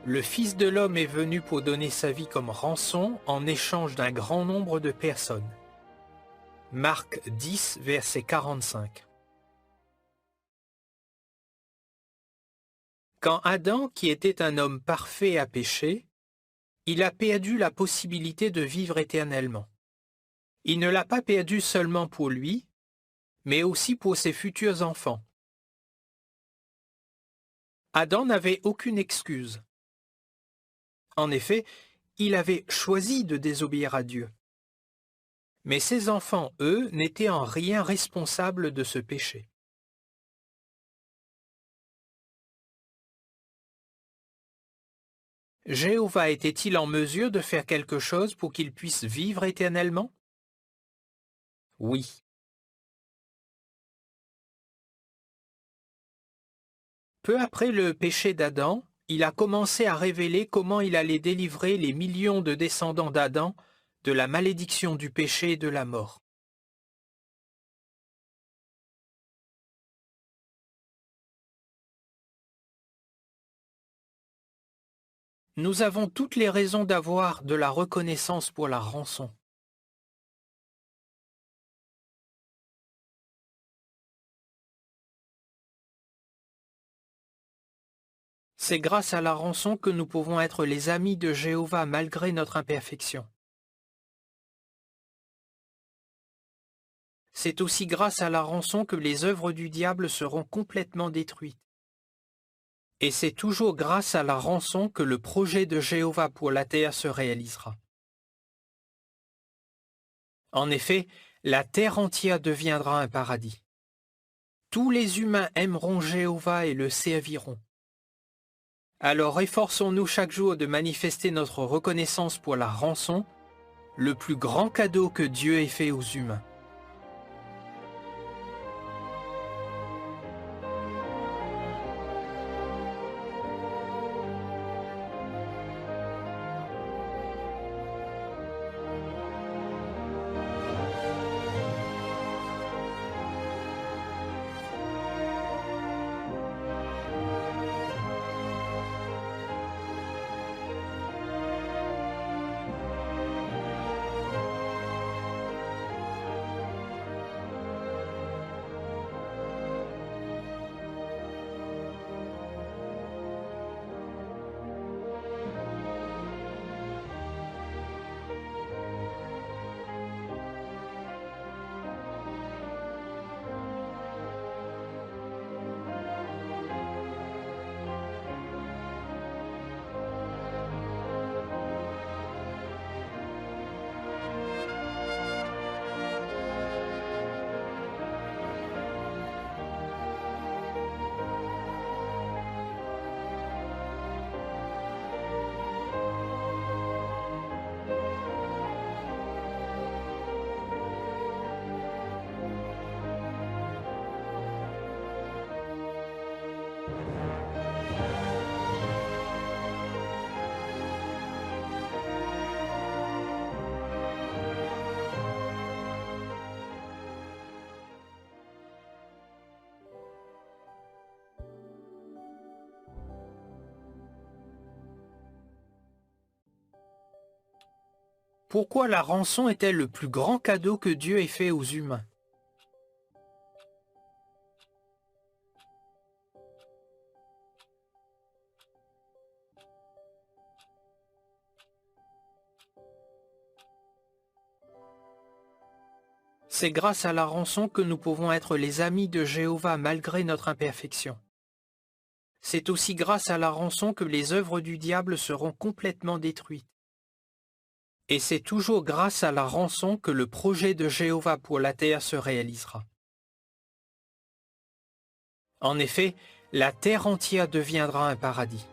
Le Fils de l'homme est venu pour donner sa vie comme rançon en échange d'un grand nombre de personnes. Marc 10, verset 45. Quand Adam, qui était un homme parfait, a péché, il a perdu la possibilité de vivre éternellement. Il ne l'a pas perdu seulement pour lui, mais aussi pour ses futurs enfants. Adam n'avait aucune excuse. En effet, il avait choisi de désobéir à Dieu. Mais ses enfants, eux, n'étaient en rien responsables de ce péché. Jéhovah était-il en mesure de faire quelque chose pour qu'ils puissent vivre éternellement? Oui. Peu après le péché d'Adam, il a commencé à révéler comment il allait délivrer les millions de descendants d'Adam de la malédiction du péché et de la mort. Nous avons toutes les raisons d'avoir de la reconnaissance pour la rançon. C'est grâce à la rançon que nous pouvons être les amis de Jéhovah malgré notre imperfection. C'est aussi grâce à la rançon que les œuvres du diable seront complètement détruites. Et c'est toujours grâce à la rançon que le projet de Jéhovah pour la terre se réalisera. En effet, la terre entière deviendra un paradis. Tous les humains aimeront Jéhovah et le serviront. Alors efforçons-nous chaque jour de manifester notre reconnaissance pour la rançon, le plus grand cadeau que Dieu ait fait aux humains. Pourquoi la rançon est-elle le plus grand cadeau que Dieu ait fait aux humains? C'est grâce à la rançon que nous pouvons être les amis de Jéhovah malgré notre imperfection. C'est aussi grâce à la rançon que les œuvres du diable seront complètement détruites. Et c'est toujours grâce à la rançon que le projet de Jéhovah pour la terre se réalisera. En effet, la terre entière deviendra un paradis.